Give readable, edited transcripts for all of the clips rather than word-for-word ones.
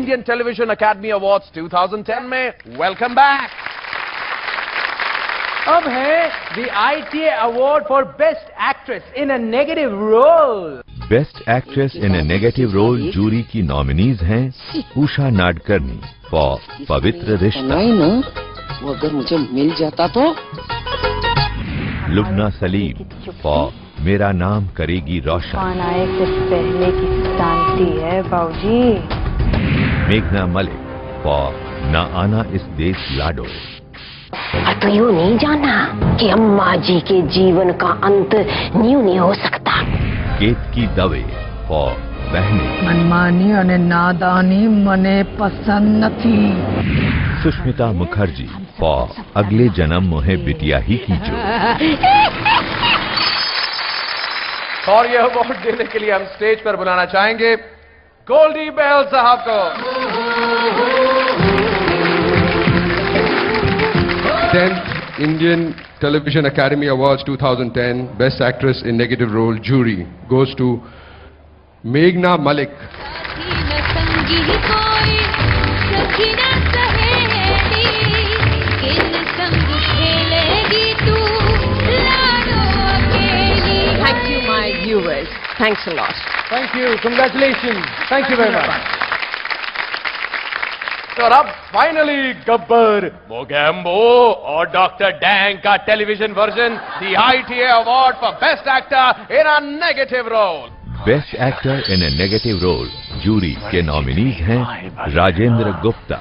Indian television academy awards 2010 में। Welcome back. अब है the ITA award for best actress in a negative role. Best actress in a negative role jury की nominees हैं Usha Nadkarni for पवित्र रिश्ता, वो अगर मुझे मिल जाता तो, लुबना सलीम फॉर मेरा नाम करेगी रोशन, आए से पहले की शांति है बाबूजी। मेघना मलिक फॉर ना आना इस देश लाडो, तो यूं नहीं जाना कि अम्मा जी के जीवन का अंत न्यू नहीं हो सकता। केतकी दवे फॉर बहने, मनमानी और नादानी मने पसंद नहीं। सुष्मिता मुखर्जी फॉर अगले जन्म मोहे बिटिया ही कीजो। और यह अवार्ड देने के लिए हम स्टेज पर बुलाना चाहेंगे गोल्डी बेल साहब को। 10th Indian Television Academy Awards 2010 Best Actress in Negative Role jury goes to Meghna Malik. Thank you, my viewers. Thanks a lot. Thank you. Congratulations. Thank you very much. और अब finally Gabbar, Mogambo और doctor Dang का television version, the ITA award for best actor in a negative role. Best actor in a negative role jury के nominees हैं Rajendra Gupta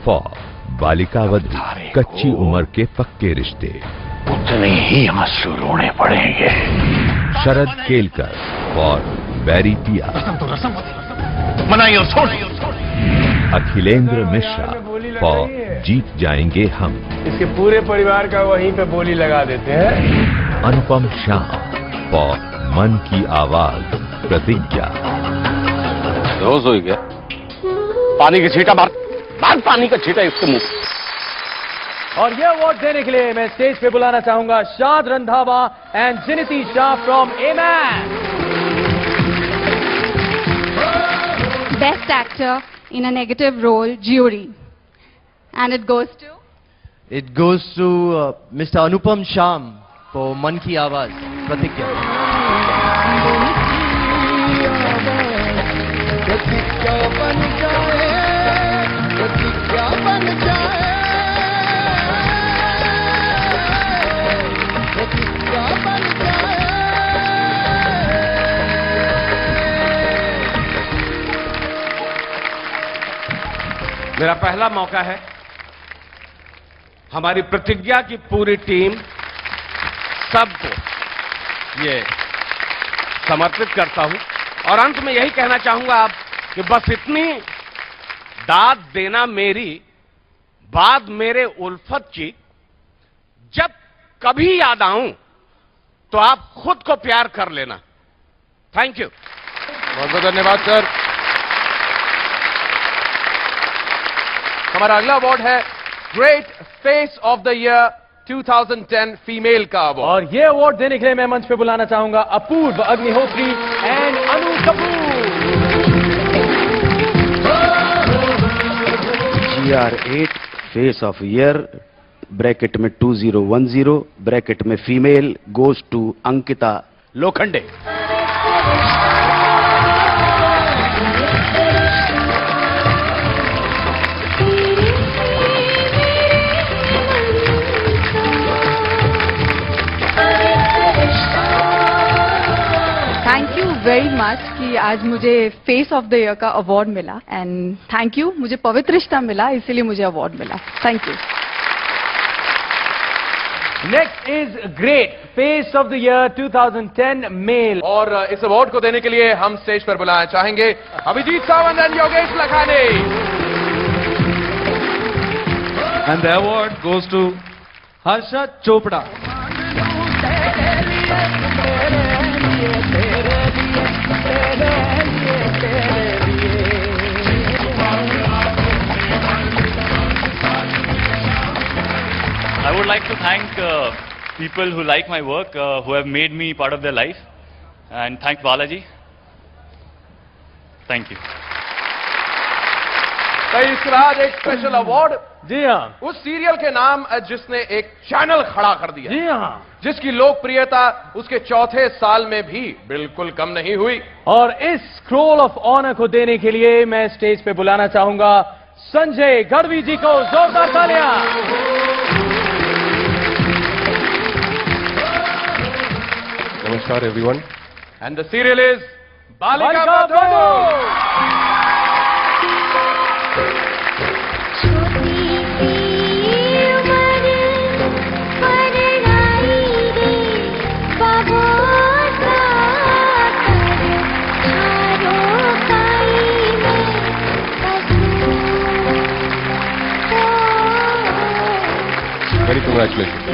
for Balika Vadhu, कच्ची उम्र के पक्के रिश्ते, उतने ही आंसू रोने पड़ेंगे। शरद केलकर फॉर बैरी पिया, मनाइए और छोड़िए। अखिलेंद्र मिश्रा फॉर जीत जाएंगे हम, इसके पूरे परिवार का वहीं पे बोली लगा देते हैं। अनुपम शाह फॉर मन की आवाज प्रतिज्ञा, रोज हो गया पानी की छींटा मार पानी का छींटा इसके मुंह। और ये अवार्ड देने के लिए मैं स्टेज पे बुलाना चाहूंगा शाद रंधावा एंड जिनिती शाह फ्रॉम एमैन। Best actor in a negative role jury, and it goes to Mr. Anupam Sham for मन की आवाज प्रतिज्ञा। मेरा पहला मौका है, हमारी प्रतिज्ञा की पूरी टीम सबको ये समर्पित करता हूं और अंत में यही कहना चाहूंगा आप कि बस इतनी दाद देना मेरी बाद मेरे उल्फत की, जब कभी याद आऊं तो आप खुद को प्यार कर लेना। Thank you. बहुत बहुत धन्यवाद सर। हमारा अगला अवार्ड है great face of the year 2010 female का अवार्ड। और ये अवार्ड देने के लिए मैं मंच पे बुलाना चाहूंगा Apurva Agnihotri and Anu Kapoor. GR8 face of year bracket में 2010 ब्रैकेट में female goes to Ankita Lokhande. Thank you very much कि आज मुझे फेस ऑफ द ईयर का अवार्ड मिला, एंड थैंक यू, मुझे पवित्र रिश्ता मिला इसीलिए मुझे अवार्ड मिला। Thank you. Next is great face of the year 2010 male. और इस अवार्ड को देने के लिए हम स्टेज पर बुलाना चाहेंगे Abhijeet Sawant and Yogesh Lakhani. And the award goes to Harshad Chopra. I would like to thank people who like my work, who have made me part of their life, and thank Balaji. Thank you. इसराज एक special award. जी हाँ, उस serial के नाम जिसने एक channel खड़ा कर दिया। जी हाँ, जिसकी लोकप्रियता उसके चौथे साल में भी बिल्कुल कम नहीं हुई। और इस स्क्रोल ऑफ ऑनर को देने के लिए मैं स्टेज पे बुलाना चाहूंगा संजय गढ़वी जी को। जोरदार तालियां। नमस्कार everyone. And the serial is Balika Vadhu. Very congratulations.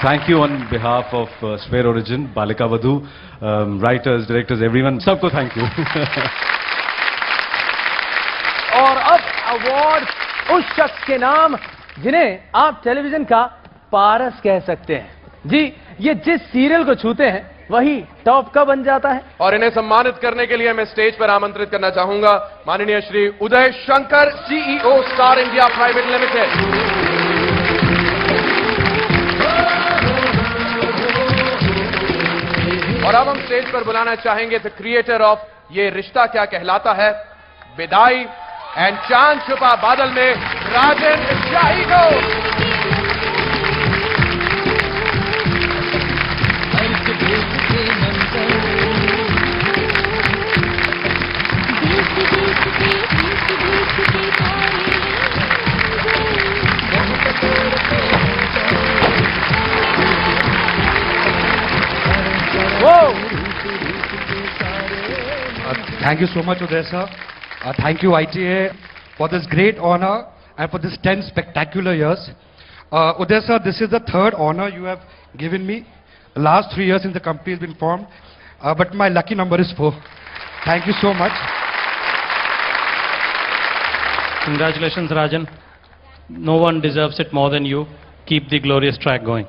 Thank you on behalf of Sphere Origin, Balika Vadhu, writers, directors, everyone. सबको thank you. और अब अवार्ड उस शख्स के नाम जिन्हें आप टेलीविजन का पारस कह सकते हैं। जी, ये जिस सीरियल को छूते हैं वही टॉप का बन जाता है। और इन्हें सम्मानित करने के लिए मैं स्टेज पर आमंत्रित करना चाहूंगा माननीय Shri Uday Shankar, CEO Star India private limited. और अब हम स्टेज पर बुलाना चाहेंगे द क्रिएटर ऑफ ये रिश्ता क्या कहलाता है, विदाई एंड चांद छुपा बादल में राजेंद्र शाही को। Thank you so much, Uday sir. Thank you, ITA, for this great honor and for this 10 spectacular years. Uday sir, this is the third honor you have given me. The last 3 years since the company has been formed, but my lucky number is 4. Thank you so much. Congratulations, Rajan. No one deserves it more than you. Keep the glorious track going.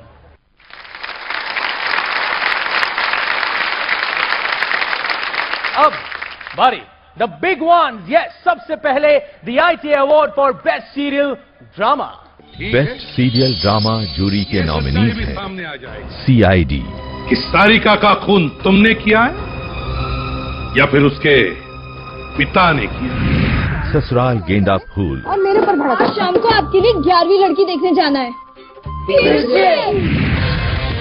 अब बारी the big one. Yes, सबसे पहले the ITA award for best serial drama. Best serial drama jury के nominees हैं CID। कि सारिका का खून तुमने किया है या फिर उसके पिता ने किया? ससुराल गेंदा फूल। और मेरे ऊपर भड़का। शाम को आपके लिए 11वीं लड़की देखने जाना है। फिर से।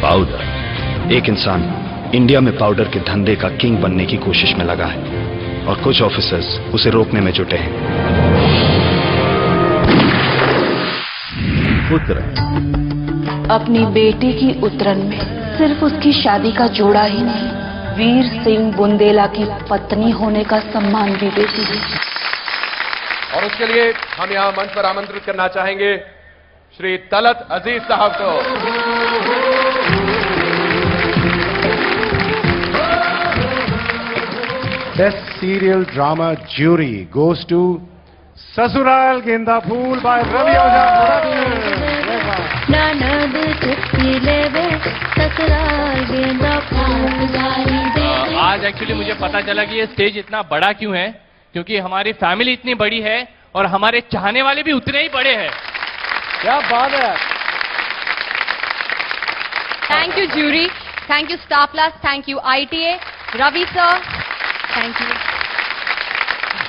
पाउडर। एक इंसान इंडिया में पाउडर के धंधे का किंग बनने की कोशिश में लगा है और कुछ ऑफिसर्स उसे रोकने में जुटे हैं। उतरन। अपनी बेटी की उतरन में सिर्फ उसकी शादी का जोड़ा ही नहीं, वीर सिंह बुंदेला की पत्नी होने का सम्मान भी देती है। और उसके लिए हम यहाँ मंच पर आमंत्रित करना चाहेंगे श्री तलत अजीज साहब को। Best Serial Drama Jury goes to Sasural Genda Phool by Ravi Oza Production. ननद चुटकी लेवे ससुराल गेंदा फूल। आज एक्चुअली मुझे पता चला कि ये स्टेज इतना बड़ा क्यों है, क्योंकि हमारी फैमिली इतनी बड़ी है और हमारे चाहने वाले भी उतने ही बड़े हैं। क्या बात है। Thank you jury, thank you Star Plus, thank you ITA, Ravi sir, thank you.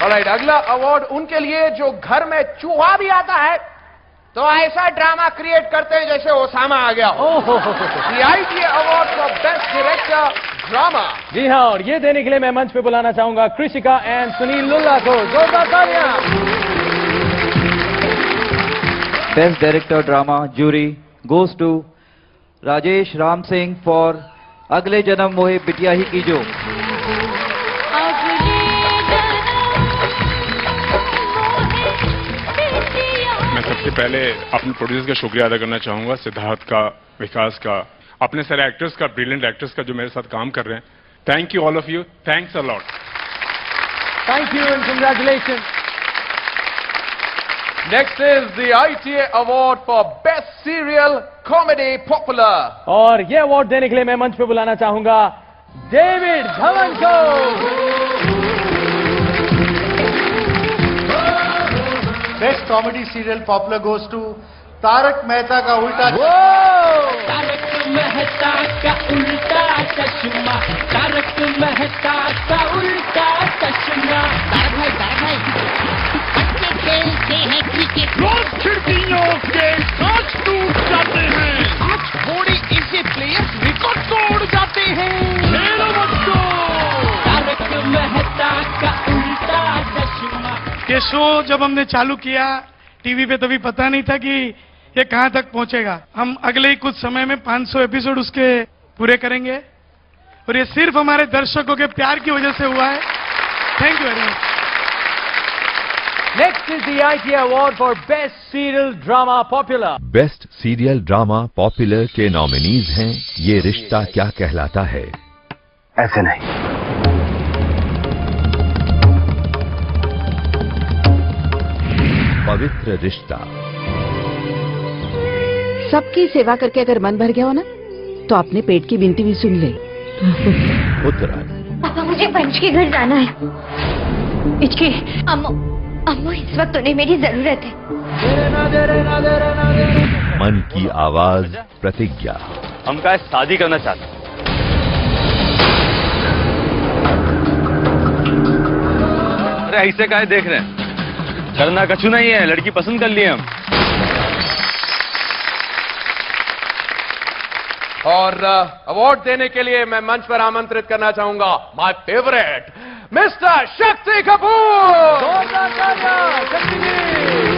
Alright, अगला अवार्ड उनके लिए जो घर में चूहा भी आता है तो ऐसा ड्रामा क्रिएट करते हैं जैसे ओसामा आ गया हो। ITA award for best director drama. जी हाँ, और ये देने के लिए मैं मंच पे बुलाना चाहूंगा कृषिका एंड सुनील लुल्ला को। जोरदार तालियां। Best director drama jury goes to Rajesh Ram Singh for Agle Janam मोहे बिटिया ही कीजो। मैं सबसे पहले अपने प्रोड्यूसर का शुक्रिया अदा करना चाहूंगा, सिद्धार्थ का, विकास का, अपने सारे एक्टर्स का, ब्रिलियंट एक्टर्स का जो मेरे साथ काम कर रहे हैं। Thank you all of you, thanks a lot. Thank you and congratulation. Next is the ITA award for best serial comedy popular. और ये अवार्ड देने के लिए मैं मंच पे बुलाना चाहूंगा डेविड धवन को। Best comedy serial popular goes to Taarak Mehta Ka Ooltah Tarak Mehta Ka उल्टा चश्मा, तारक मेहता का उल्टा चश्मा। तारक भाई बच्चे खेलते हैं क्रिकेट, रोज खिड़कियों के कांच टूट जाते हैं, आज थोड़े ऐसे प्लेयर्स रिकॉर्ड तोड़ जाते हैं। खेलो बच्चों, तारक मेहता का उल्टा चश्मा। ये शो जब हमने चालू किया टीवी पे तभी पता नहीं था कि ये कहां तक पहुंचेगा। हम अगले ही कुछ समय में 500 एपिसोड उसके पूरे करेंगे और ये सिर्फ हमारे दर्शकों के प्यार की वजह से हुआ है। Thank you very much. Next is the ITA award for best serial drama popular. Best serial drama popular के नॉमिनीज हैं ये रिश्ता क्या कहलाता है, ऐसे नहीं, पवित्र रिश्ता, सबकी सेवा करके अगर मन भर गया हो ना तो अपने पेट की बिनती भी सुन ले। उत्तरायण, पापा मुझे पंच के घर जाना है। इचकी अम्मू इस वक्त उन्हें मेरी जरूरत है। मन की आवाज प्रतिज्ञा, हम का शादी करना चाहते हैं। अरे ऐसे काहे देख रहे हैं, करना कछु नहीं है, लड़की पसंद कर लिए हम। और अवार्ड देने के लिए मैं मंच पर आमंत्रित करना चाहूंगा my favourite mister Shakti Kapoor. शक्ति जी।